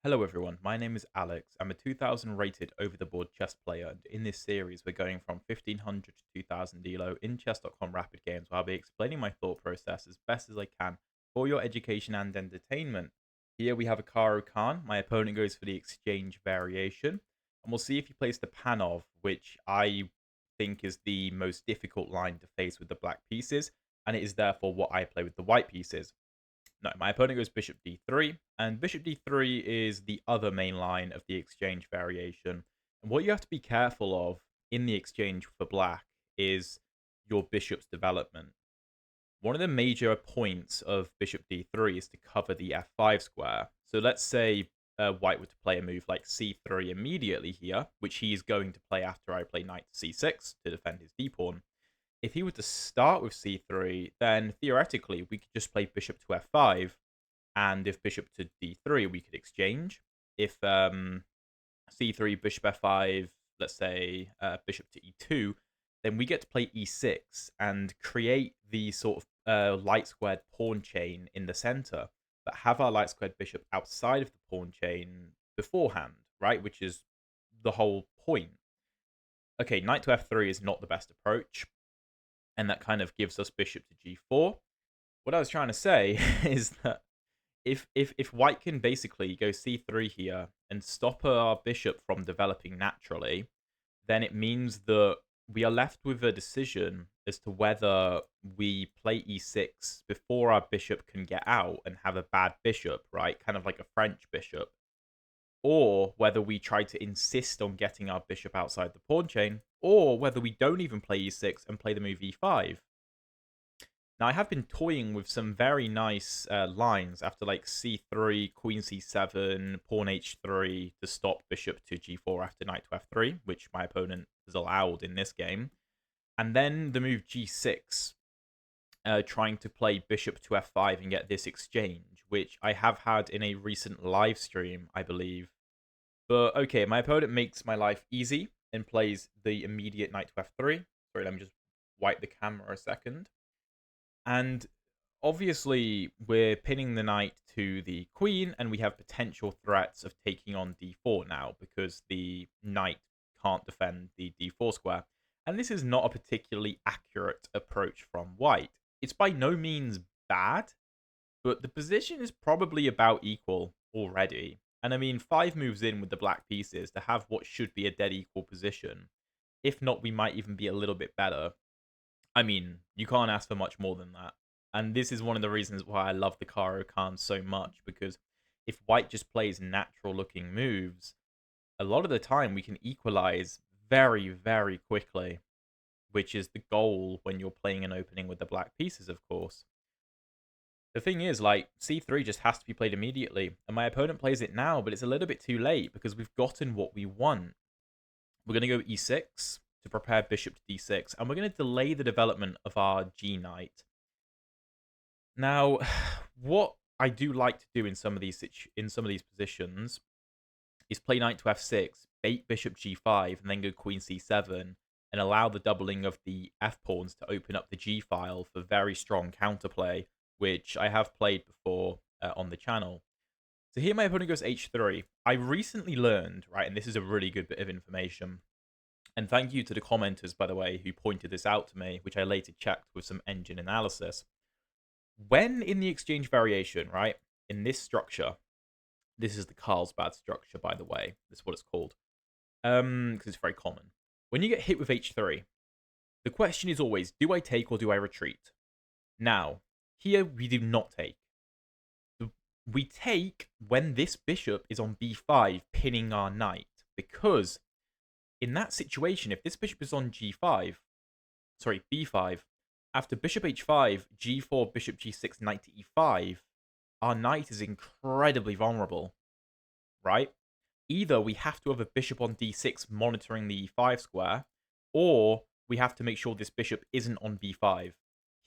Hello everyone, my name is Alex. I'm a 2000 rated over-the-board chess player, and in this series we're going from 1500 to 2000 elo in chess.com rapid games, where I'll be explaining my thought process as best as I can for your education and entertainment. Here we have a Caro Kann. My opponent goes for the exchange variation, and we'll see if he plays the Panov, which I think is the most difficult line to face with the black pieces, and it is therefore what I play with the white pieces. No, my opponent goes bishop d3, and bishop d3 is the other main line of the exchange variation. And what you have to be careful of in the exchange for black is your bishop's development. One of the major points of bishop d3 is to cover the f5 square. So let's say white were to play a move like c3 immediately here, which he is going to play after I play knight to c6 to defend his d-pawn. If he were to start with c3, then theoretically we could just play bishop to f5, and if bishop to d3, we could exchange. If c3, bishop f5, let's say bishop to e2, then we get to play e6 and create the sort of light squared pawn chain in the center, but have our light squared bishop outside of the pawn chain beforehand, right? Which is the whole point. Okay, knight to f3 is not the best approach, and that kind of gives us bishop to g4. What I was trying to say is that if white can basically go c3 here and stop our bishop from developing naturally, then it means that we are left with a decision as to whether we play e6 before our bishop can get out and have a bad bishop, right? Kind of like a French bishop, or whether we try to insist on getting our bishop outside the pawn chain, or whether we don't even play e6 and play the move e5. Now, I have been toying with some very nice lines after like c3, queen c7, pawn h3 to stop bishop to g4 after knight to f3, which my opponent has allowed in this game. And then the move g6, trying to play bishop to f5 and get this exchange, which I have had in a recent live stream, I believe. But okay, my opponent makes my life easy and plays the immediate knight to f3. Sorry, let me just wipe the camera a second. And obviously, we're pinning the knight to the queen, and we have potential threats of taking on d4 now, because the knight can't defend the d4 square. And this is not a particularly accurate approach from white. It's by no means bad, but the position is probably about equal already. And I mean, 5 moves in with the black pieces to have what should be a dead equal position. If not, we might even be a little bit better. I mean, you can't ask for much more than that. And this is one of the reasons why I love the Caro Kann so much, because if white just plays natural looking moves, a lot of the time we can equalize very, very quickly, which is the goal when you're playing an opening with the black pieces, of course. The thing is, like, c3 just has to be played immediately, and my opponent plays it now, but it's a little bit too late because we've gotten what we want. We're going to go e6 to prepare bishop to d6, and we're going to delay the development of our g knight. Now, what I do like to do in some of these positions is play knight to f6, bait bishop g5, and then go queen c7, and allow the doubling of the f pawns to open up the g file for very strong counterplay, which I have played before on the channel. So here my opponent goes h3. I recently learned, right, and this is a really good bit of information, and thank you to the commenters, by the way, who pointed this out to me, which I later checked with some engine analysis. When in the exchange variation, right, in this structure, this is the Carlsbad structure, by the way, that's what it's called, because it's very common. When you get hit with h3, the question is always, do I take or do I retreat? Now, here we do not take. We take when this bishop is on b5, pinning our knight, because in that situation, if this bishop is on b5, after bishop h5, g4, bishop g6, knight to e5, our knight is incredibly vulnerable, right? Either we have to have a bishop on d6 monitoring the e5 square, or we have to make sure this bishop isn't on b5.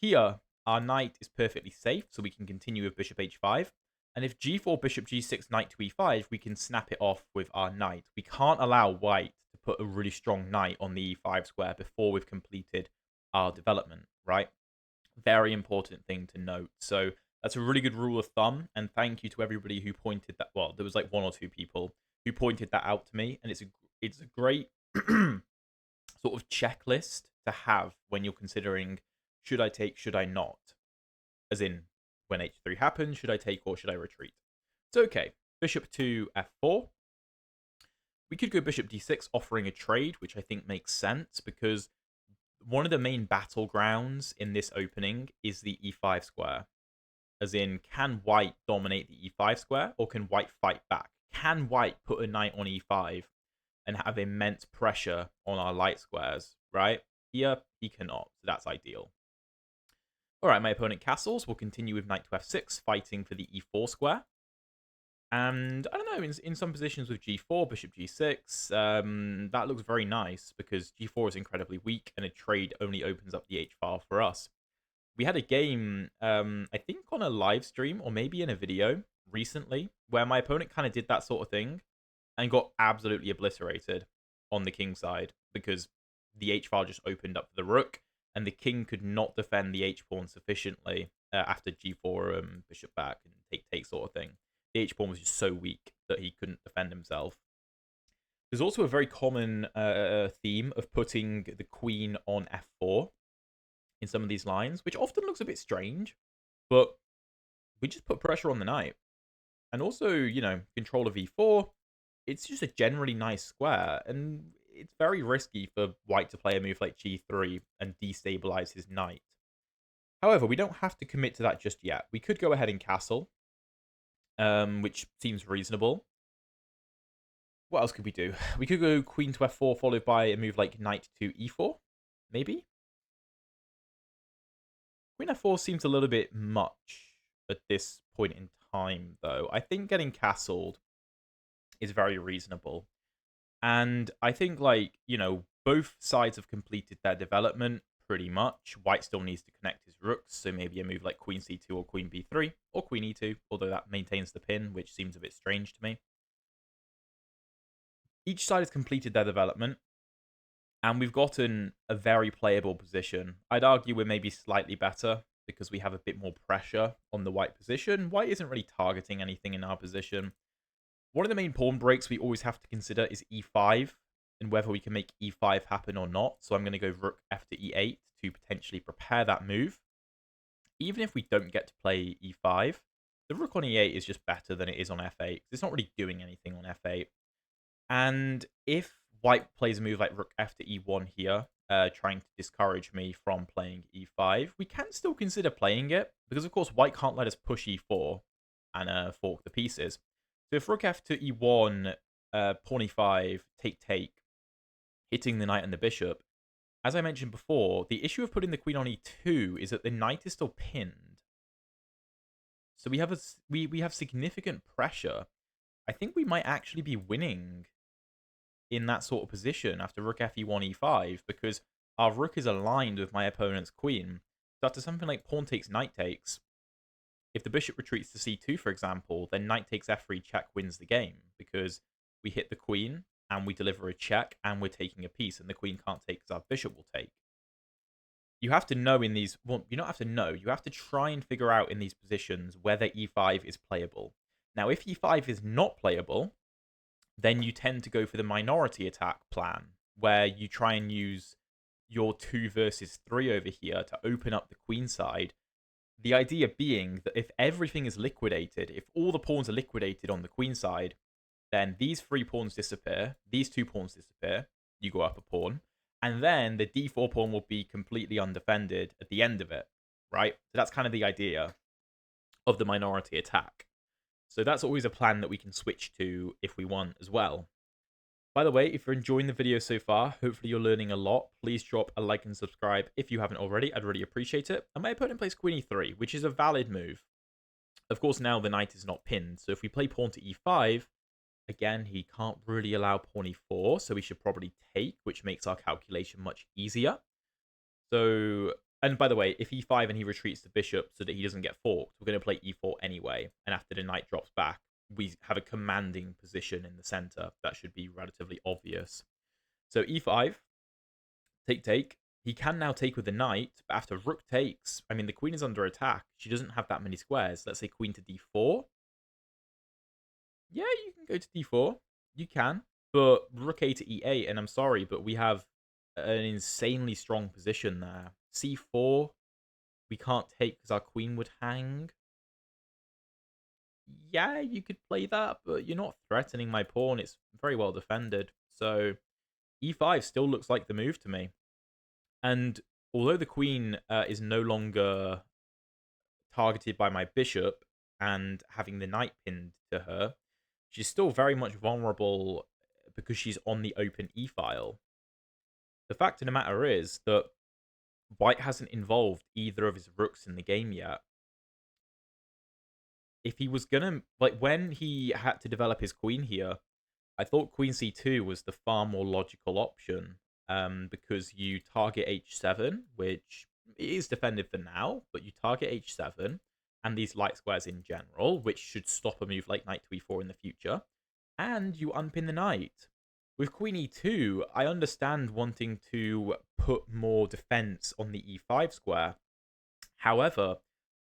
Here, our knight is perfectly safe, so we can continue with bishop h5. And if g4, bishop g6, knight to e5, we can snap it off with our knight. We can't allow white to put a really strong knight on the e5 square before we've completed our development, right? Very important thing to note. So That's a really good rule of thumb, and thank you to everybody who pointed that. Well, there was like 1 or 2 people who pointed that out to me, and it's a great sort of checklist to have when you're considering should I take, should I not, as in when h3 happens, should I take or should I retreat? So okay, bishop to f4. We could go bishop d6, offering a trade, which I think makes sense because one of the main battlegrounds in this opening is the e5 square. As in, can white dominate the e5 square, or can white fight back? Can white put a knight on e5 and have immense pressure on our light squares, right? Here, he cannot, so that's ideal. All right, my opponent castles. We'll continue with knight to f6, fighting for the e4 square. And I don't know, in some positions with g4, bishop g6, that looks very nice because g4 is incredibly weak and a trade only opens up the h-file for us. We had a game, I think on a live stream or maybe in a video recently, where my opponent kind of did that sort of thing and got absolutely obliterated on the king side because the h-file just opened up for the rook and the king could not defend the h-pawn sufficiently after g4 bishop back and take sort of thing. The h-pawn was just so weak that he couldn't defend himself. There's also a very common theme of putting the queen on f4 in some of these lines, which often looks a bit strange, but we just put pressure on the knight. And also, you know, control of e4, it's just a generally nice square, and it's very risky for white to play a move like g3 and destabilize his knight. However, we don't have to commit to that just yet. We could go ahead and castle, which seems reasonable. What else could we do? We could go queen to f4, followed by a move like knight to e4, maybe? Queen f4 seems a little bit much at this point in time, though. I think getting castled is very reasonable. And I think, like, you know, both sides have completed their development pretty much. White still needs to connect his rooks, so maybe a move like queen c2 or queen b3 or queen e2, although that maintains the pin, which seems a bit strange to me. Each side has completed their development, and we've gotten a very playable position. I'd argue we're maybe slightly better because we have a bit more pressure on the white position. White isn't really targeting anything in our position. One of the main pawn breaks we always have to consider is e5 and whether we can make e5 happen or not. So I'm going to go rook f to e8 to potentially prepare that move. Even if we don't get to play e5, the rook on e8 is just better than it is on f8. It's not really doing anything on f8. And if white plays a move like rook f to e1 here, trying to discourage me from playing e5, we can still consider playing it, because of course white can't let us push e4 and fork the pieces. So if rook f to e1, pawn e5, take, hitting the knight and the bishop, as I mentioned before, the issue of putting the queen on e2 is that the knight is still pinned. So we have significant pressure. I think we might actually be winning in that sort of position after rook f e1 e5 because our rook is aligned with my opponent's queen. So after something like pawn takes, knight takes, if the bishop retreats to c2, for example, then knight takes f3 check wins the game because we hit the queen and we deliver a check and we're taking a piece and the queen can't take because our bishop will take. You have to know in these, well, you don't have to know, you have to try and figure out in these positions whether e5 is playable. Now, if e5 is not playable, then you tend to go for the minority attack plan, where you try and use your 2 versus 3 over here to open up the queen side. The idea being that if everything is liquidated, if all the pawns are liquidated on the queen side, then these 3 pawns disappear, these 2 pawns disappear, you go up a pawn, and then the d4 pawn will be completely undefended at the end of it, right? So that's kind of the idea of the minority attack. So that's always a plan that we can switch to if we want as well. By the way, if you're enjoying the video so far, hopefully you're learning a lot. Please drop a like and subscribe if you haven't already. I'd really appreciate it. And my opponent plays queen e3, which is a valid move. Of course, now the knight is not pinned. So if we play pawn to e5, again, he can't really allow pawn e4. So we should probably take, which makes our calculation much easier. So, and by the way, if e5 and he retreats the bishop so that he doesn't get forked, we're going to play e4 anyway. And after the knight drops back, we have a commanding position in the center. That should be relatively obvious. So e5, take. He can now take with the knight, but after rook takes, I mean, the queen is under attack. She doesn't have that many squares. Let's say queen to d4. Yeah, you can go to d4. You can. But rook a to e8, and I'm sorry, but we have an insanely strong position there. c4, we can't take because our queen would hang. Yeah, you could play that, but you're not threatening my pawn. It's very well defended. So e5 still looks like the move to me. And although the queen is no longer targeted by my bishop and having the knight pinned to her, she's still very much vulnerable because she's on the open e-file. The fact of the matter is that white hasn't involved either of his rooks in the game yet. If he was gonna, like, when he had to develop his queen here, I thought queen c2 was the far more logical option, because you target h7, which is defended for now, but you target h7 and these light squares in general, which should stop a move like knight to e4 in the future, and you unpin the knight. With queen e2, I understand wanting to put more defense on the e5 square. However,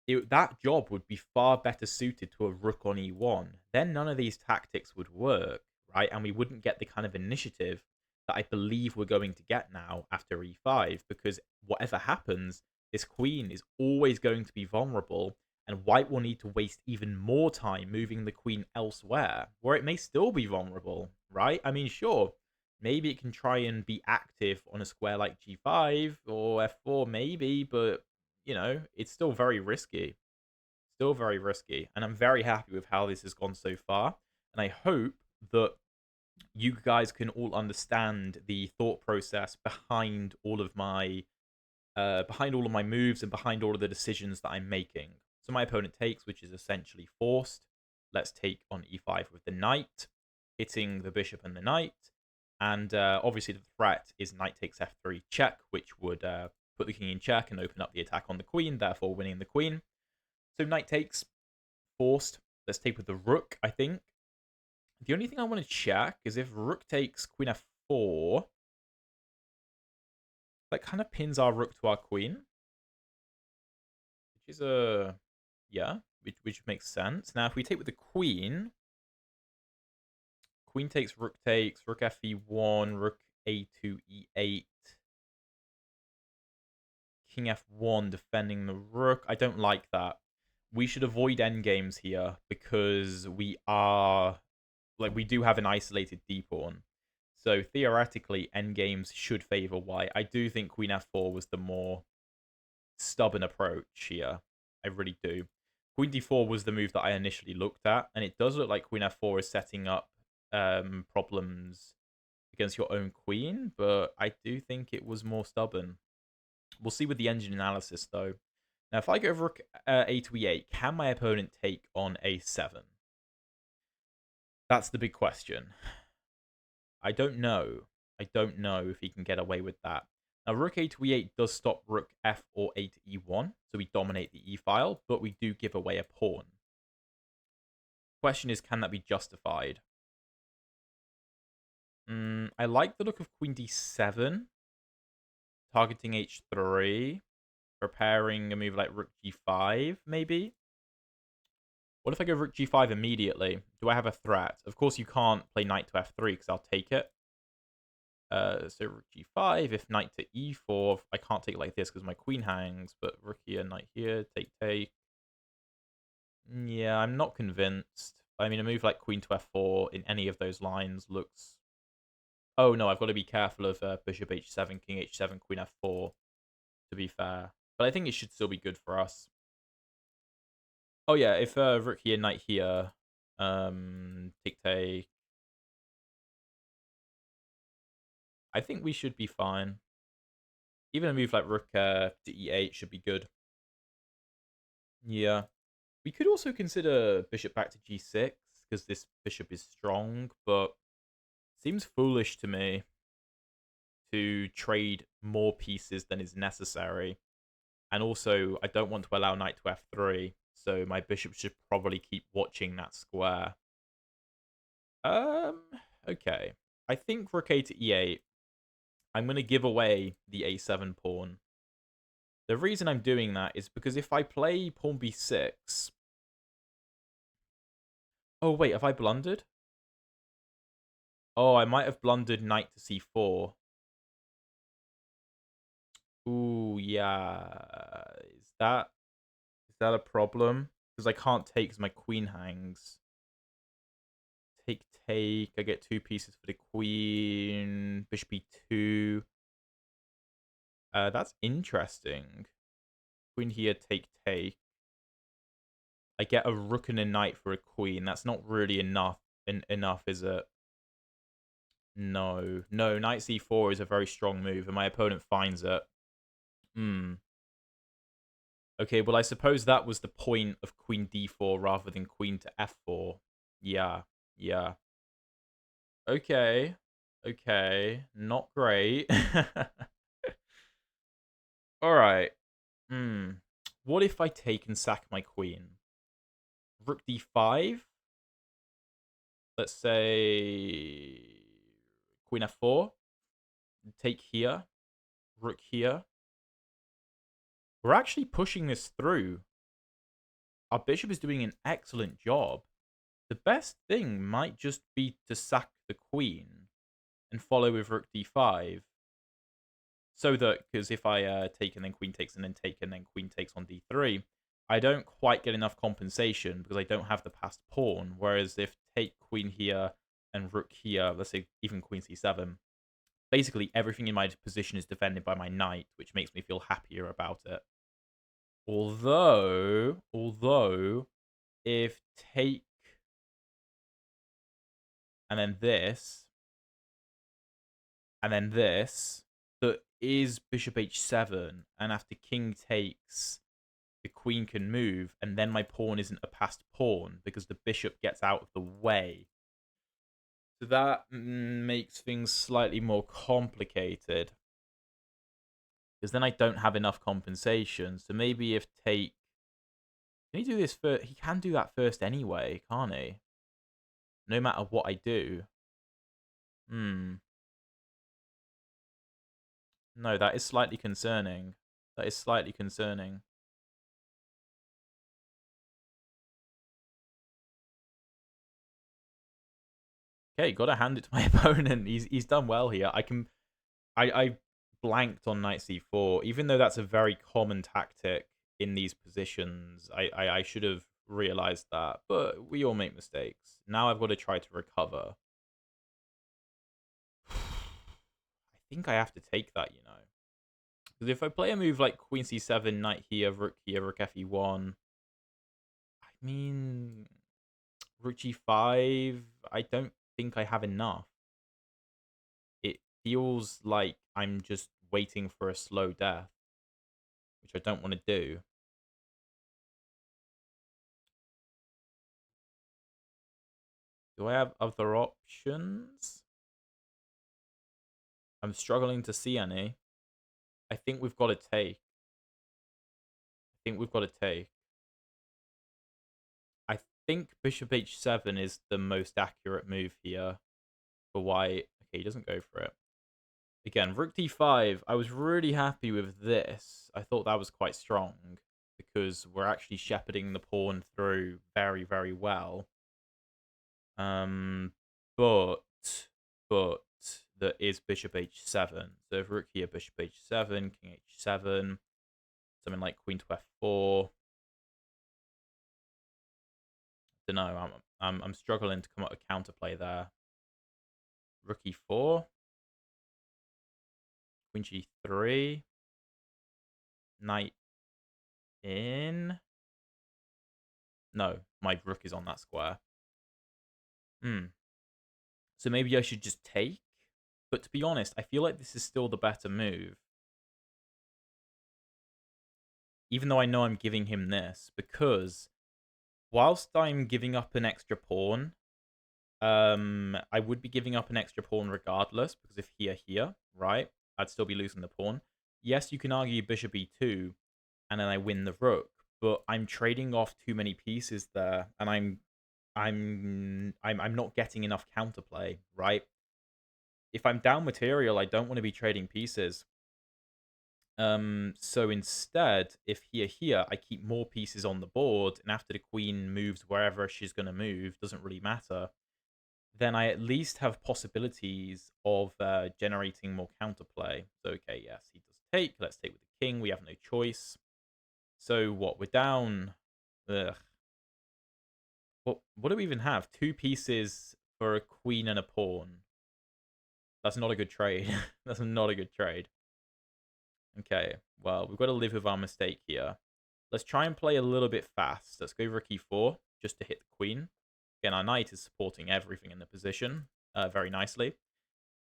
that job would be far better suited to a rook on e1. Then none of these tactics would work, right? And we wouldn't get the kind of initiative that I believe we're going to get now after e5, because whatever happens, this queen is always going to be vulnerable, and white will need to waste even more time moving the queen elsewhere, where it may still be vulnerable, right? I mean, sure, maybe it can try and be active on a square like g5 or f4, maybe, but it's still very risky. Still very risky. And I'm very happy with how this has gone so far. And I hope that you guys can all understand the thought process behind all of my moves and behind all of the decisions that I'm making. So my opponent takes, which is essentially forced. Let's take on e5 with the knight, hitting the bishop and the knight. And obviously the threat is knight takes f3 check, which would put the king in check and open up the attack on the queen, therefore winning the queen. So knight takes, forced. Let's take with the rook, I think. The only thing I want to check is if rook takes queen f4, that kind of pins our rook to our queen, which is yeah, which makes sense. Now, if we take with the queen, queen takes, rook f e1, rook a2, e8, king f1 defending the rook. I don't like that. We should avoid endgames here because we do have an isolated d pawn. So theoretically, endgames should favor white. I do think queen f4 was the more stubborn approach here. I really do. Queen d4 was the move that I initially looked at, and it does look like queen f4 is setting up problems against your own queen, but I do think it was more stubborn. We'll see with the engine analysis, though. Now, if I go rook a to e8, can my opponent take on a7? That's the big question. I don't know. I don't know if he can get away with that. Now, rook a to e8 does stop rook f or a to e1, so we dominate the e-file, but we do give away a pawn. Question is, can that be justified? I like the look of queen d7, targeting h3, preparing a move like rook g5, maybe? What if I go rook g5 immediately? Do I have a threat? Of course, you can't play knight to f3 because I'll take it. So rook g5, if knight to e4, I can't take it like this because my queen hangs, but rook here, knight here, take. Yeah, I'm not convinced. I mean, a move like queen to f4 in any of those lines looks... Oh, no, I've got to be careful of bishop h7, king h7, queen f4, to be fair. But I think it should still be good for us. Oh, yeah, if rook here, knight here, take. I think we should be fine. Even a move like rook to e8 should be good. Yeah. We could also consider bishop back to g6, because this bishop is strong, but seems foolish to me to trade more pieces than is necessary. And also, I don't want to allow knight to f3, so my bishop should probably keep watching that square. Okay. I think rook a to e8 I'm going to give away the a7 pawn. The reason I'm doing that is because if I play pawn b6... Oh, wait, have I blundered? Oh, I might have blundered knight to c4. Ooh, yeah. Is that a problem? Because I can't take because my queen hangs. Take. I get 2 pieces for the queen. Bishop e2. That's interesting. Queen here, take. I get a rook and a knight for a queen. That's not really enough, is it? No. No, knight c4 is a very strong move, and my opponent finds it. Okay, well, I suppose that was the point of queen d4 rather than queen to f4. Yeah. Okay. Not great. Alright. What if I take and sack my queen? Rook d5? Let's say queen f4. Take here. Rook here. We're actually pushing this through. Our bishop is doing an excellent job. The best thing might just be to sack the queen and follow with rook d5. So that, because if I take and then queen takes and then take and then queen takes on d3, I don't quite get enough compensation because I don't have the passed pawn. Whereas if take queen here and rook here, let's say even queen c7, basically everything in my position is defended by my knight, which makes me feel happier about it. Although, if take and then this, and then this, that is bishop h7, and after king takes, the queen can move, and then my pawn isn't a passed pawn because the bishop gets out of the way. So that makes things slightly more complicated. Because then I don't have enough compensation. So maybe if take... Can he do this first? He can do that first anyway, can't he? No matter what I do. No, that is slightly concerning. Okay, gotta hand it to my opponent. He's done well here. I blanked on knight c4, even though that's a very common tactic in these positions. I should have realized that, but we all make mistakes. Now I've got to try to recover. I think I have to take that, you know. Because if I play a move like queen c7, knight here, rook fe1, I mean, rook g5, I don't think I have enough. It feels like I'm just waiting for a slow death, which I don't want to do. Do I have other options? I'm struggling to see any. I think we've got to take. I think bishop h7 is the most accurate move here for white. Okay, he doesn't go for it. Again, rook d5. I was really happy with this. I thought that was quite strong because we're actually shepherding the pawn through very, very well. But there is bishop h7. So if rook here, bishop h7, king h7, something like queen to f4. Don't know. I'm struggling to come up with counterplay there. Rook e4, queen g3, knight in. No, my rook is on that square. So maybe I should just take. But to be honest, I feel like this is still the better move. Even though I know I'm giving him this, because whilst I'm giving up an extra pawn, I would be giving up an extra pawn regardless, because if here, right, I'd still be losing the pawn. Yes, you can argue bishop e2, and then I win the rook, but I'm trading off too many pieces there, and I'm not getting enough counterplay, right? if I'm down material, I don't want to be trading pieces. So instead, if here, I keep more pieces on the board, and after the queen moves wherever she's going to move, doesn't really matter, then I at least have possibilities of generating more counterplay. So, okay, yes, he does take. Let's take with the king. We have no choice. So what? We're down. Ugh. What do we even have? Two pieces for a queen and a pawn. That's not a good trade. That's not a good trade. Okay, well, we've got to live with our mistake here. Let's try and play a little bit fast. Let's go rook e4 just to hit the queen. Again, our knight is supporting everything in the position very nicely.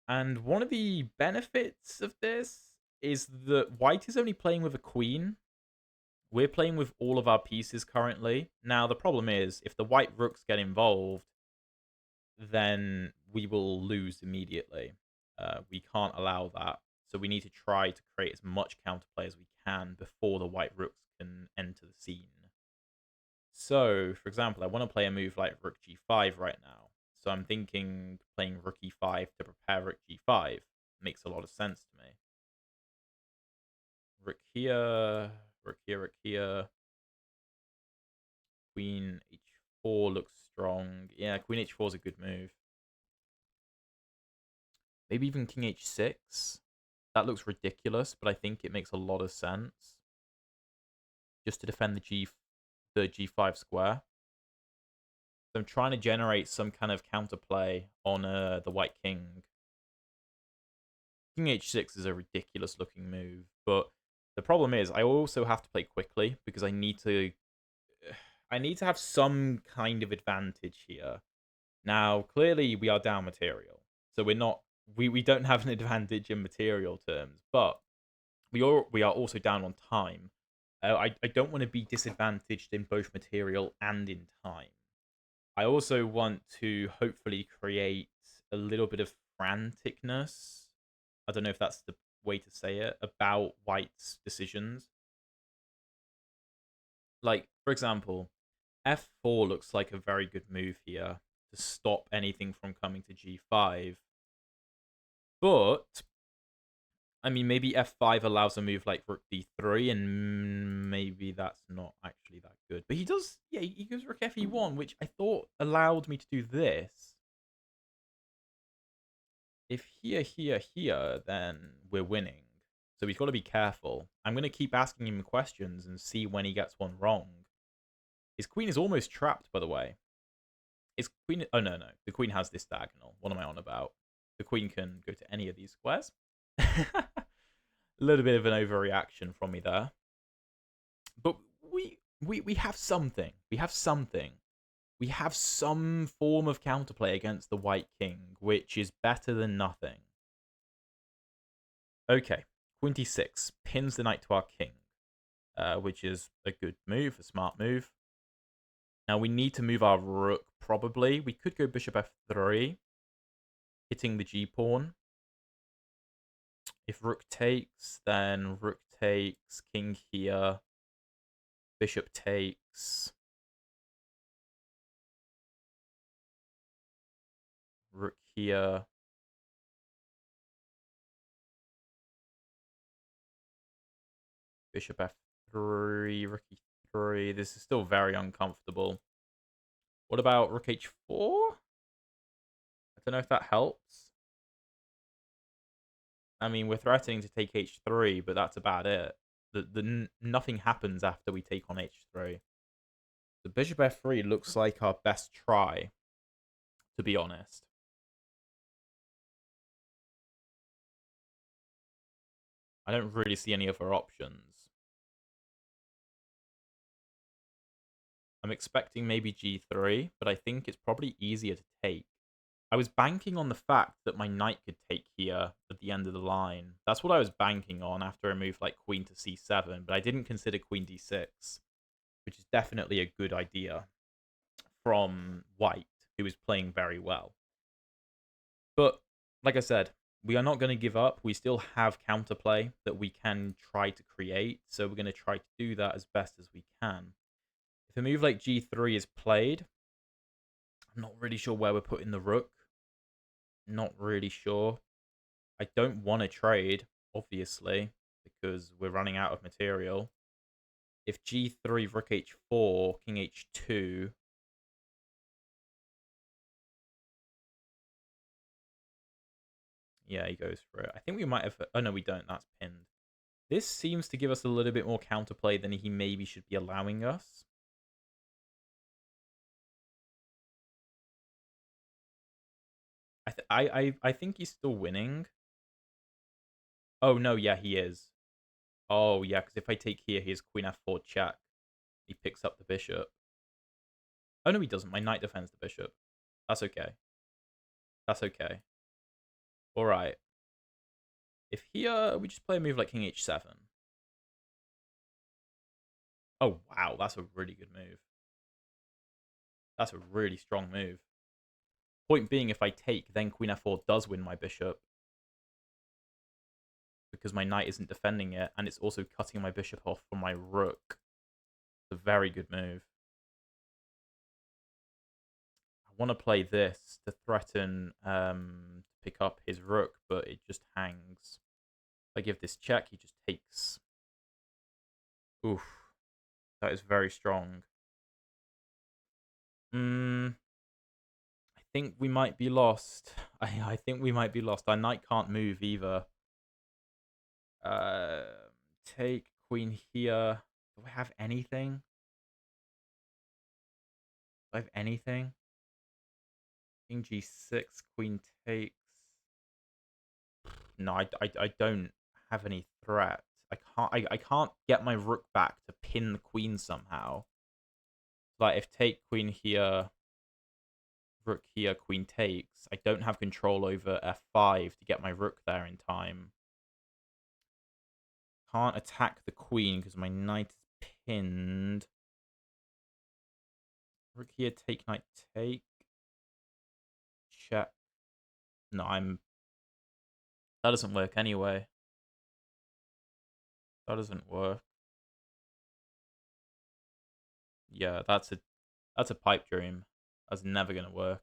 And one of the benefits of this is that white is only playing with a queen. We're playing with all of our pieces currently. Now, the problem is, if the white rooks get involved, then we will lose immediately. We can't allow that. So we need to try to create as much counterplay as we can before the white rooks can enter the scene. So, for example, I want to play a move like rook g5 right now. So I'm thinking playing rook e5 to prepare rook g5 makes a lot of sense to me. Rook here, rook here, rook here. Queen h4 looks strong. Yeah, queen h4 is a good move. Maybe even king h6. That looks ridiculous, but I think it makes a lot of sense. Just to defend the g5 square. So I'm trying to generate some kind of counterplay on the white king. King h6 is a ridiculous looking move, but the problem is I also have to play quickly because I need to have some kind of advantage here. Now, clearly we are down material, so we don't have an advantage in material terms, but we are also down on time. I don't want to be disadvantaged in both material and in time. I also want to hopefully create a little bit of franticness. I don't know if that's the way to say it, about white's decisions. Like, for example, f4 looks like a very good move here to stop anything from coming to g5. But, I mean, maybe f5 allows a move like rook d3, and maybe that's not actually that good. But he does, yeah, he goes rook fe1, which I thought allowed me to do this. If here, then we're winning. So he's got to be careful. I'm going to keep asking him questions and see when he gets one wrong. His queen is almost trapped, by the way. His queen... Oh, no. The queen has this diagonal. What am I on about? The queen can go to any of these squares. A little bit of an overreaction from me there. But we have something. We have something. We have some form of counterplay against the white king, which is better than nothing. Okay, queen d6 pins the knight to our king, which is a good move, a smart move. Now we need to move our rook, probably. We could go bishop f3, hitting the g-pawn. If rook takes, then rook takes, king here, bishop takes, rook here. Bishop f3, rook e3. This is still very uncomfortable. What about rook h4? I don't know if that helps. I mean, we're threatening to take h3, but that's about it. Nothing happens after we take on h3. The bishop f3 looks like our best try, to be honest. I don't really see any other options. I'm expecting maybe g3, but I think it's probably easier to take. I was banking on the fact that my knight could take here at the end of the line. That's what I was banking on after a move like queen to c7, but I didn't consider queen d6, which is definitely a good idea from white, who is playing very well. But, like I said, we are not going to give up. We still have counterplay that we can try to create, so we're going to try to do that as best as we can. If a move like g3 is played, I'm not really sure where we're putting the rook. Not really sure. I don't want to trade, obviously, because we're running out of material. If G3, Rook H4, King H2. Yeah, he goes for it. I think we might have. Oh, no, we don't. That's pinned. This seems to give us a little bit more counterplay than he maybe should be allowing us. I think he's still winning. Oh, no, yeah, he is. Oh, yeah, because if I take here, he has Queen F4 check. He picks up the bishop. Oh, no, he doesn't. My knight defends the bishop. That's okay. That's okay. All right. If he, we just play a move like King H7. Oh, wow, that's a really good move. That's a really strong move. Point being, if I take, then Queen F4 does win my bishop. Because my knight isn't defending it, and it's also cutting my bishop off from my rook. It's a very good move. I want to play this to threaten to pick up his rook, but it just hangs. If I give this check, he just takes. Oof. That is very strong. I think we might be lost. I think we might be lost. Our knight can't move either. Uh, Take queen here. Do I have anything? Do I have anything? King G6, queen takes. No, I don't have any threat. I can't get my rook back to pin the queen somehow. Like if take queen here, rook here, queen takes. I don't have control over f5 to get my rook there in time. Can't attack the queen because my knight is pinned. Rook here, take knight take. Check. No, that doesn't work anyway. That doesn't work. Yeah, that's a pipe dream. That's never gonna work.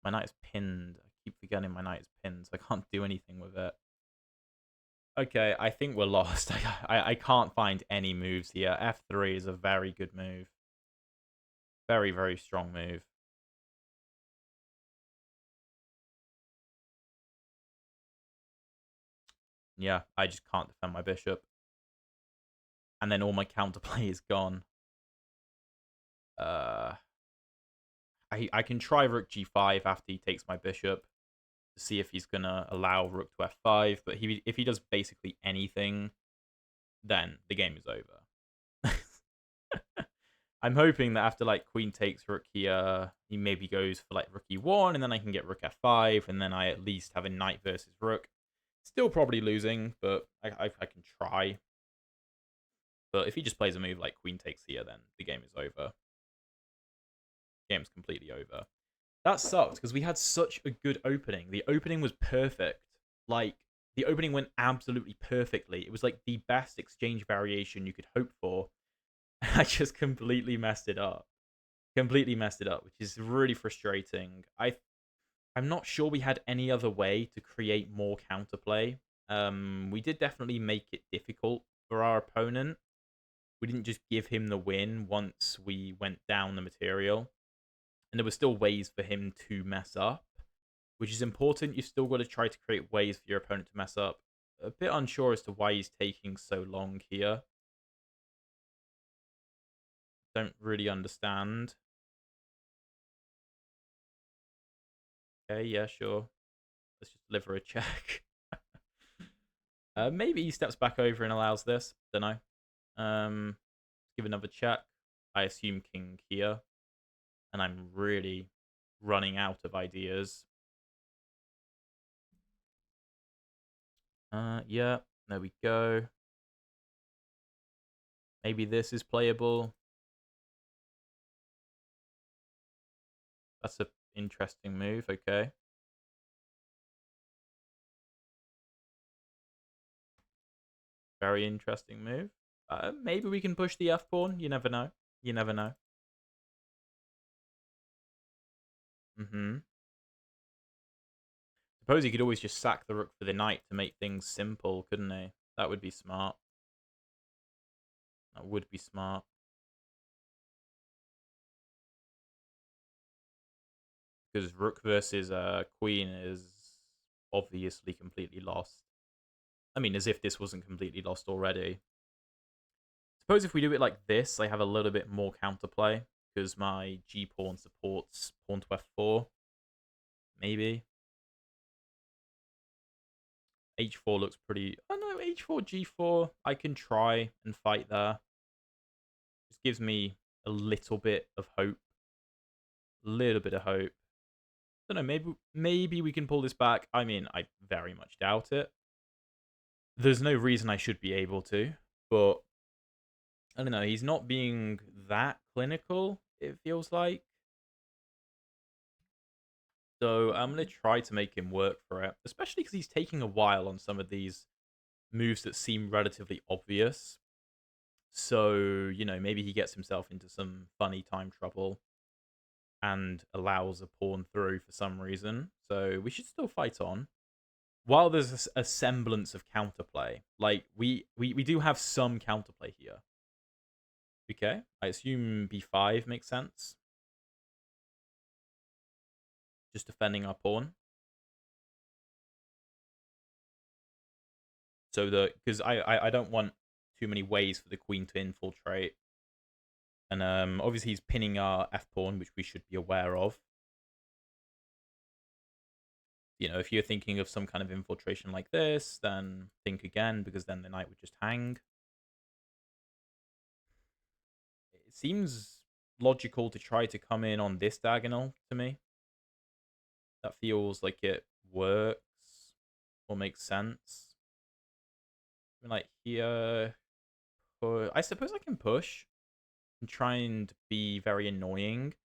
My knight is pinned. I keep forgetting my knight is pinned, so I can't do anything with it. Okay, I think we're lost. I can't find any moves here. F3 is a very good move. Very, very strong move. Yeah, I just can't defend my bishop. And then all my counterplay is gone. I can try rook g5 after he takes my bishop to see if he's gonna allow rook to f5. But if he does basically anything, then the game is over. I'm hoping that after like queen takes rook here, he maybe goes for like rook e1, and then I can get rook f5, and then I at least have a knight versus rook. Still probably losing, but I can try. But if he just plays a move like queen takes here, then the game is over. Game's completely over. That sucked because we had such a good opening. The opening was perfect. Like, the opening went absolutely perfectly. It was like the best exchange variation you could hope for. I just completely messed it up. Completely messed it up, which is really frustrating. I'm not sure we had any other way to create more counterplay. We did definitely make it difficult for our opponent. We didn't just give him the win once we went down the material. And there were still ways for him to mess up, which is important. You've still got to try to create ways for your opponent to mess up. A bit unsure as to why he's taking so long here. Don't really understand. Okay, yeah, sure. Let's just deliver a check. Maybe he steps back over and allows this. Don't know. Give another check. I assume king here. And I'm really running out of ideas. Yeah, there we go. Maybe this is playable. That's an interesting move. Okay. Very interesting move. Maybe we can push the f pawn. You never know. You never know. Mm-hmm. Suppose he could always just sack the rook for the knight to make things simple, couldn't he? That would be smart. That would be smart. Because rook versus queen is obviously completely lost. I mean, as if this wasn't completely lost already. Suppose if we do it like this, I have a little bit more counterplay because my G pawn supports pawn to f4. Maybe h4 looks pretty. Oh no, h4 g4. I can try and fight there. Just gives me a little bit of hope. A little bit of hope. I don't know. Maybe we can pull this back. I mean, I very much doubt it. There's no reason I should be able to, but I don't know. He's not being that clinical. It feels like. So I'm going to try to make him work for it, especially because he's taking a while on some of these moves that seem relatively obvious. So, maybe he gets himself into some funny time trouble and allows a pawn through for some reason. So we should still fight on. While there's a semblance of counterplay, like we do have some counterplay here. Okay, I assume b5 makes sense. Just defending our pawn. So because I don't want too many ways for the queen to infiltrate. And obviously he's pinning our f pawn, which we should be aware of. If you're thinking of some kind of infiltration like this, then think again, because then the knight would just hang. It seems logical to try to come in on this diagonal to me. That feels like it works or makes sense. I mean, like here, I suppose I can push and try and be very annoying.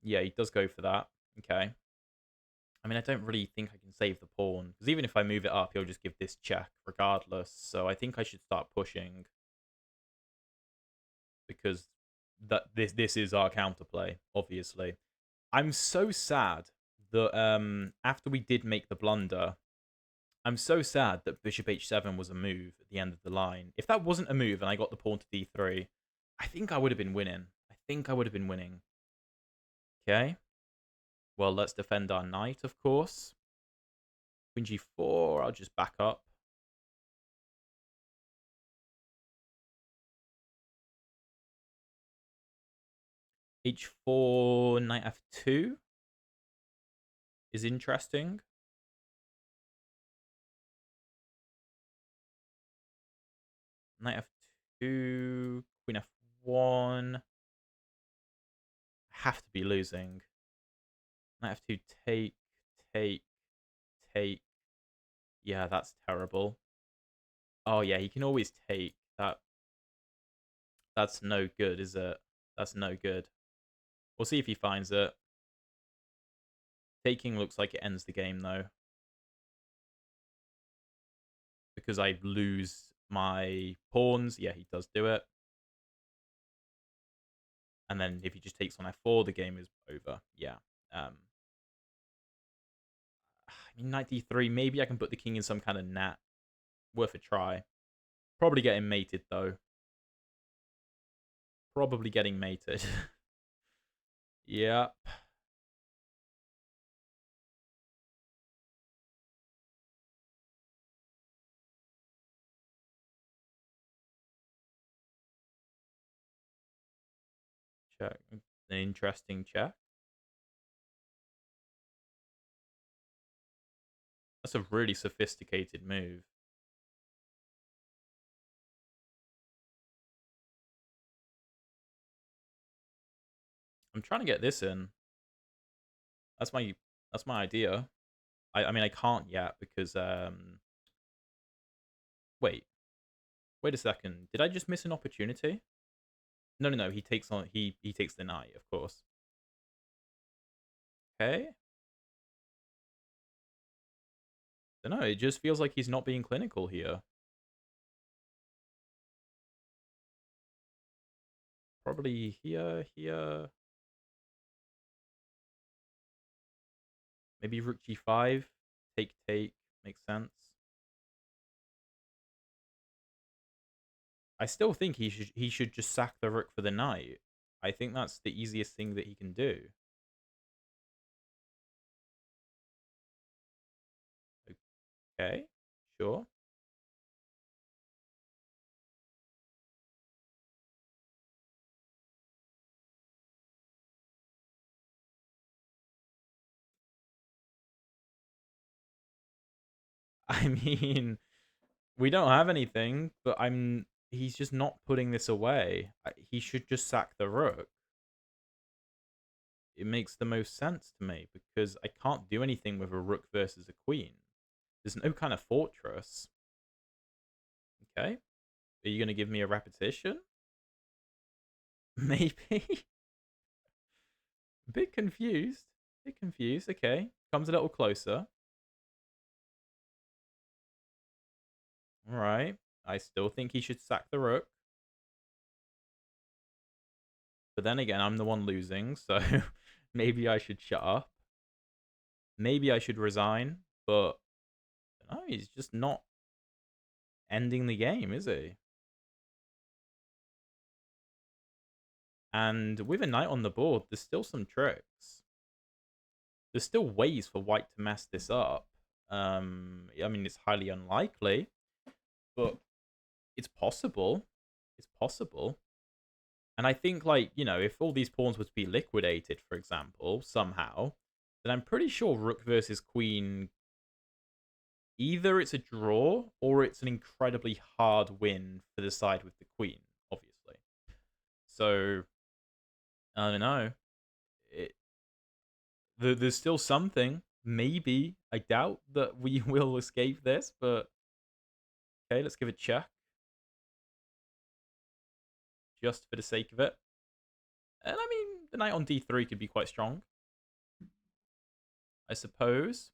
Yeah, he does go for that. Okay. I mean, I don't really think I can save the pawn, because even if I move it up, he'll just give this check regardless. So I think I should start pushing, because this is our counterplay, obviously. I'm so sad that after we did make the blunder, I'm so sad that bishop h7 was a move at the end of the line. If that wasn't a move and I got the pawn to d3, I think I would have been winning. I think I would have been winning. Okay. Well, let's defend our knight, of course. Queen g4, I'll just back up. h4, knight f2 is interesting. Knight f2, queen f1. Have to be losing. Knight f2, take, take, take. Yeah, that's terrible. Oh yeah, he can always take. That's no good, is it? That's no good. We'll see if he finds it. Taking looks like it ends the game though, because I lose my pawns. Yeah, he does do it. And then if he just takes on f4, the game is over. Yeah. I mean, knight d3. Maybe I can put the king in some kind of nat. Worth a try. Probably getting mated though. Probably getting mated. Yep. Check. An interesting check. That's a really sophisticated move. I'm trying to get this in. That's my idea. I mean I can't yet because wait. Wait a second. Did I just miss an opportunity? No. He takes the knight, of course. Okay. I don't know, it just feels like he's not being clinical here. Probably here, here. Maybe rook g5, take, makes sense. I still think he should just sack the rook for the knight. I think that's the easiest thing that he can do. Okay, sure. I mean, we don't have anything, but he's just not putting this away. He should just sack the rook. It makes the most sense to me because I can't do anything with a rook versus a queen. There's no kind of fortress. Okay. Are you going to give me a repetition? Maybe. Bit confused. Bit confused. Okay. Comes a little closer. All right. I still think he should sack the rook. But then again, I'm the one losing, so maybe I should shut up. Maybe I should resign, but no, he's just not ending the game, is he? And with a knight on the board, there's still some tricks. There's still ways for white to mess this up. I mean, it's highly unlikely, but it's possible. It's possible. And I think, like, if all these pawns were to be liquidated, for example, somehow, then I'm pretty sure rook versus queen, either it's a draw or it's an incredibly hard win for the side with the queen, obviously. So, I don't know. It, there's still something. Maybe. I doubt that we will escape this, but okay, let's give it a check. Just for the sake of it. And I mean, the knight on d3 could be quite strong, I suppose.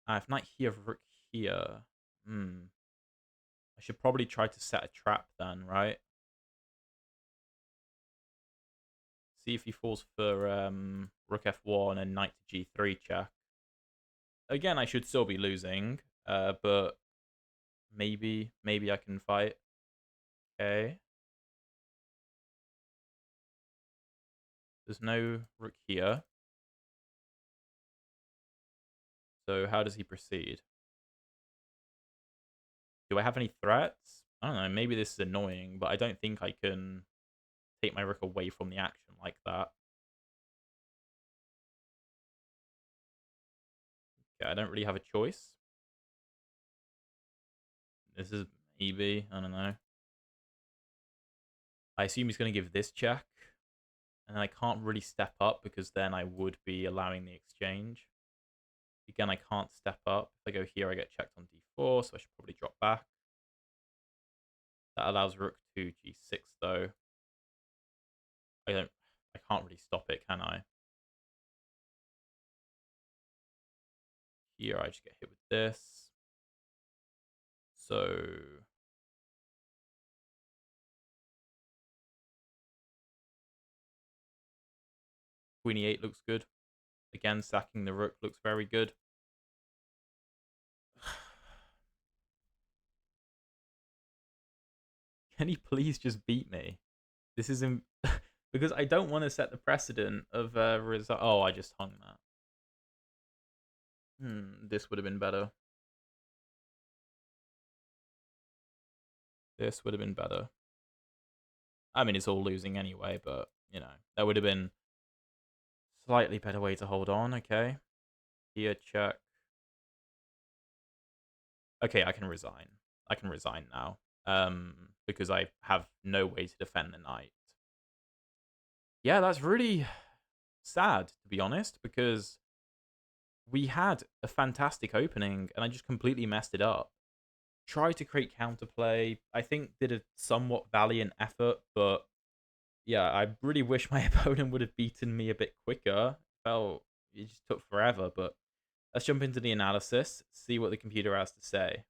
If knight here, rook here. I should probably try to set a trap then, right? See if he falls for rook f1 and knight to g3 check. Again, I should still be losing, but maybe I can fight. Okay. There's no rook here. So how does he proceed? Do I have any threats? I don't know. Maybe this is annoying, but I don't think I can take my rook away from the action like that. Okay, I don't really have a choice. This is maybe, I don't know. I assume he's going to give this check. And I can't really step up because then I would be allowing the exchange. Again, I can't step up. If I go here, I get checked on d4, so I should probably drop back. That allows rook to g6, though. I can't really stop it, can I? Here, I just get hit with this. So queen e8 looks good. Again, sacking the rook looks very good. Can he please just beat me? This is because I don't want to set the precedent of result. Oh, I just hung that. This would have been better. This would have been better. I mean, it's all losing anyway, but, that would have been slightly better way to hold on, okay? Here, check. Okay, I can resign. I can resign now. Because I have no way to defend the knight. Yeah, that's really sad, to be honest, because we had a fantastic opening, and I just completely messed it up. Tried to create counterplay. I think did a somewhat valiant effort, but yeah, I really wish my opponent would have beaten me a bit quicker. Felt it just took forever, but let's jump into the analysis, see what the computer has to say.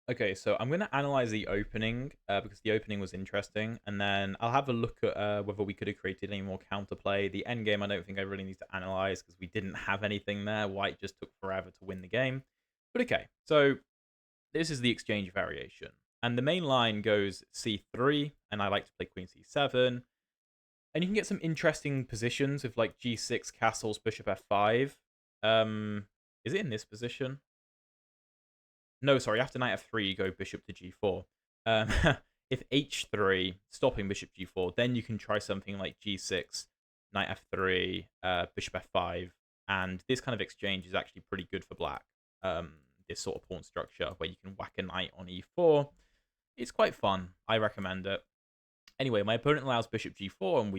Okay, so I'm going to analyze the opening because the opening was interesting, and then I'll have a look at whether we could have created any more counterplay. The end game, I don't think I really need to analyze because we didn't have anything there. White just took forever to win the game. But okay, so this is the exchange variation, and the main line goes c3, and I like to play queen c7, and you can get some interesting positions with like g6, castles, bishop f5. Is it in this position? No, sorry, after knight f3, you go bishop to g4. Um, if h3, stopping bishop g4, then you can try something like g6, knight f3, bishop f5, and this kind of exchange is actually pretty good for black. This sort of pawn structure where you can whack a knight on e4. It's quite fun. I recommend it. Anyway, my opponent allows bishop g4, and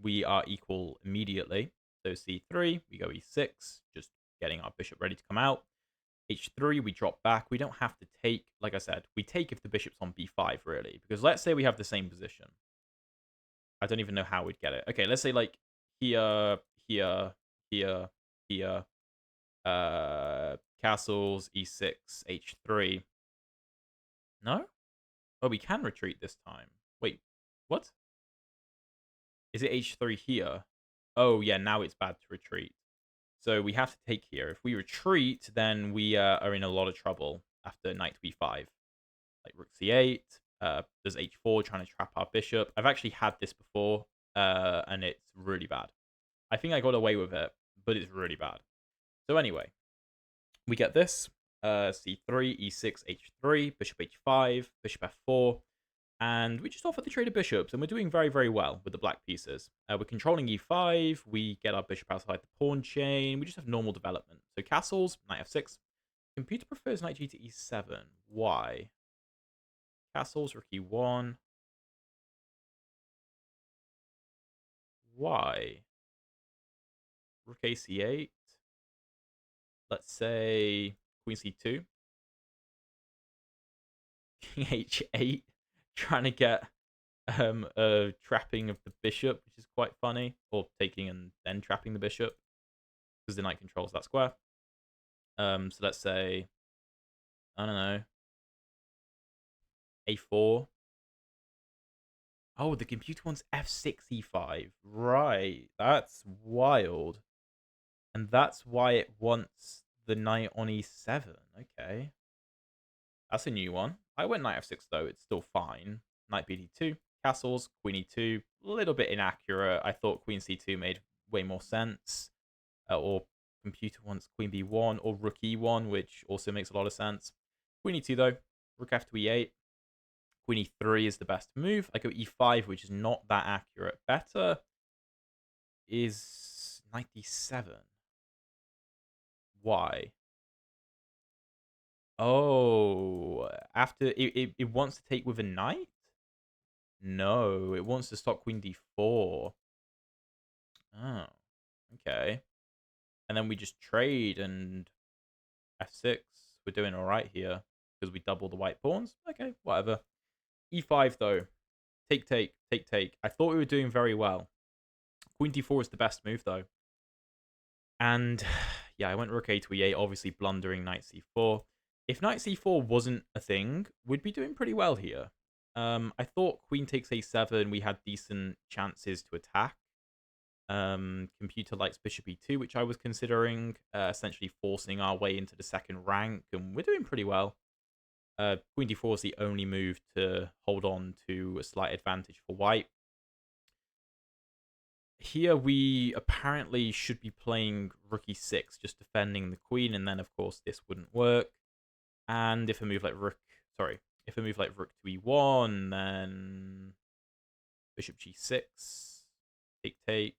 we are equal immediately. So c3, we go e6, just getting our bishop ready to come out. h3, we drop back. We don't have to take, like I said, we take if the bishop's on b5, really. Because let's say we have the same position. I don't even know how we'd get it. Okay, let's say like here, here, here, here. Castles, e6, h3. No? Oh, we can retreat this time. Wait, what? Is it h3 here? Oh, yeah, now it's bad to retreat. So we have to take here. If we retreat, then we are in a lot of trouble after knight to e5. Like rook c8, there's h4 trying to trap our bishop. I've actually had this before, and it's really bad. I think I got away with it, but it's really bad. So anyway, we get this, c3, e6, h3, bishop h5, bishop f4, and we just offer the trade of bishops, and we're doing very, very well with the black pieces. We're controlling e5, we get our bishop outside the pawn chain, we just have normal development. So castles, knight f6. Computer prefers knight g to e7. Why? Castles, rook e1. Why? Rook a c8. Let's say queen c2. King h8. Trying to get a trapping of the bishop, which is quite funny. Or taking and then trapping the bishop, because the knight controls that square. So let's say, I don't know, a4. Oh, the computer wants f6, e5. Right, that's wild. And that's why it wants the knight on e7. Okay. That's a new one. I went knight f6, though. It's still fine. Knight bd2. Castles, queen e2. A little bit inaccurate. I thought queen c2 made way more sense. Or computer wants queen b1 or rook e1, which also makes a lot of sense. Queen e2, though. Rook f to e8. Queen e3 is the best move. I go e5, which is not that accurate. Better is knight d7. Why? Oh, after it wants to take with a knight? No, it wants to stop queen d4. Oh, okay. And then we just trade and f6. We're doing all right here because we double the white pawns. Okay, whatever. e5, though. Take, take, take, take. I thought we were doing very well. Queen d4 is the best move, though. And yeah, I went rook a to e8, obviously blundering knight c4. If knight c4 wasn't a thing, we'd be doing pretty well here. I thought queen takes a7, we had decent chances to attack. Computer likes bishop e2, which I was considering, essentially forcing our way into the second rank, and we're doing pretty well. Queen d4 is the only move to hold on to a slight advantage for white. Here we apparently should be playing rook e6, just defending the queen, and then of course this wouldn't work. And if a move like rook to e1, then bishop g6, take, take,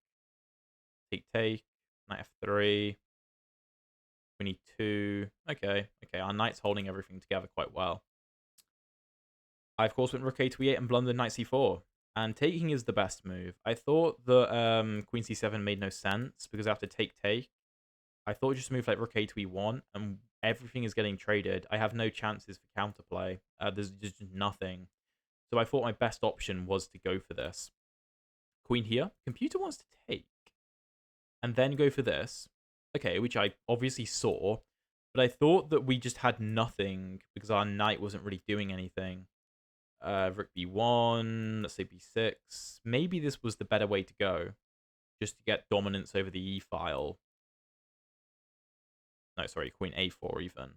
take, take, knight f3, queen e2. Okay, our knight's holding everything together quite well. I, of course, went rook a to e8 and blundered knight c4. And taking is the best move. I thought that queen c7 made no sense, because after take, take, I thought just move like rook a to e1, and everything is getting traded. I have no chances for counterplay. There's just nothing. So I thought my best option was to go for this. Queen here. Computer wants to take. And then go for this. Okay, which I obviously saw. But I thought that we just had nothing because our knight wasn't really doing anything. Rook b1, let's say b6. Maybe this was the better way to go, just to get dominance over the e file. No, sorry, queen a4 even.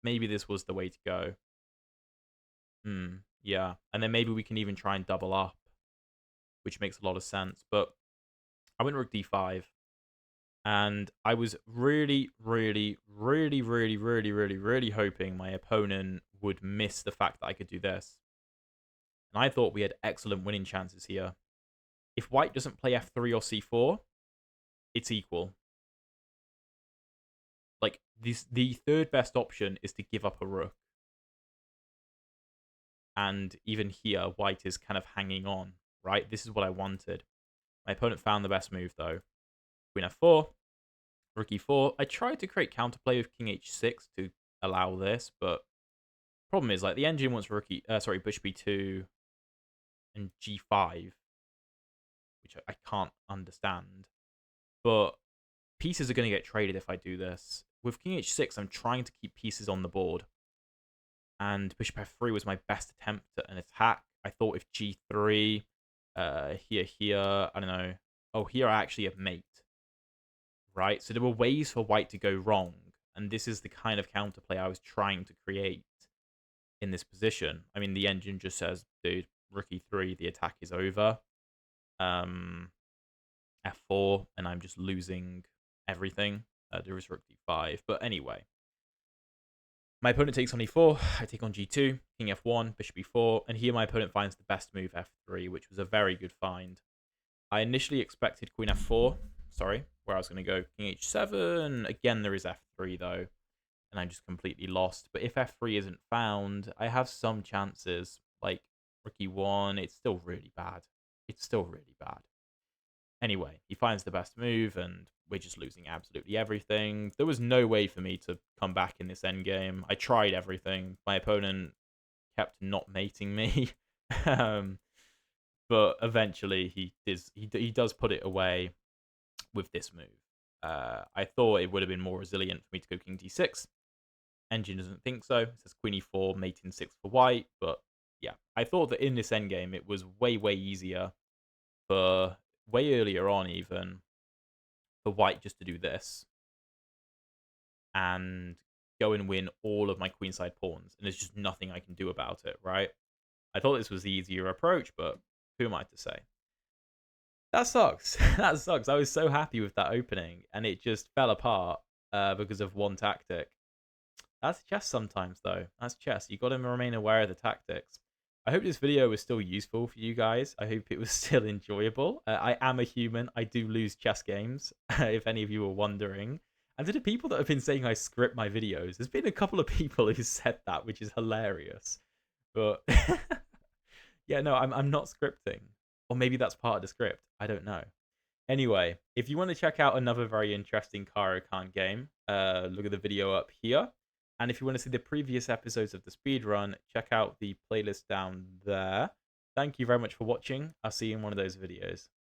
Maybe this was the way to go. Yeah. And then maybe we can even try and double up, which makes a lot of sense. But I went rook d5. And I was really, really, really, really, really, really, really hoping my opponent would miss the fact that I could do this. And I thought we had excellent winning chances here. If white doesn't play f3 or c4, it's equal. Like, the third best option is to give up a rook. And even here, white is kind of hanging on, right? This is what I wanted. My opponent found the best move, though. Queen f4, rook e4. I tried to create counterplay with king h6 to allow this, but problem is, like, the engine wants bishop b2 and g5, which I can't understand. But pieces are going to get traded if I do this. With king h6, I'm trying to keep pieces on the board. And bishop f3 was my best attempt at an attack. I thought if g3, here, I don't know. Oh, here I actually have mate. Right? So there were ways for white to go wrong. And this is the kind of counterplay I was trying to create in this position. I mean, the engine just says, dude, rook e3, the attack is over. F4, and I'm just losing everything. There is rook d5. But anyway, my opponent takes on e4. I take on g2, king f1, bishop e4. And here my opponent finds the best move, f3, which was a very good find. I initially expected queen f4. Sorry, where I was going to go king h7. Again, there is f3, though. And I'm just completely lost. But if f3 isn't found, I have some chances. Like rook e1, it's still really bad. It's still really bad. Anyway, he finds the best move, and we're just losing absolutely everything. There was no way for me to come back in this endgame. I tried everything. My opponent kept not mating me. But eventually he does put it away with this move. I thought it would have been more resilient for me to go king d6. Engine doesn't think so. It says queen e4, mate in 6 for white. But yeah, I thought that in this endgame it was way, way easier for way earlier on even for white just to do this and go and win all of my queenside pawns. And there's just nothing I can do about it, right? I thought this was the easier approach, but who am I to say? That sucks. That sucks. I was so happy with that opening, and it just fell apart because of one tactic. That's chess sometimes, though. That's chess. You've got to remain aware of the tactics. I hope this video was still useful for you guys. I hope it was still enjoyable. I am a human. I do lose chess games, if any of you were wondering. And to the people that have been saying I script my videos, there's been a couple of people who said that, which is hilarious. But yeah, no, I'm not scripting. Or maybe that's part of the script. I don't know. Anyway, if you want to check out another very interesting Caro Kann game, look at the video up here. And if you want to see the previous episodes of the speedrun, check out the playlist down there. Thank you very much for watching. I'll see you in one of those videos.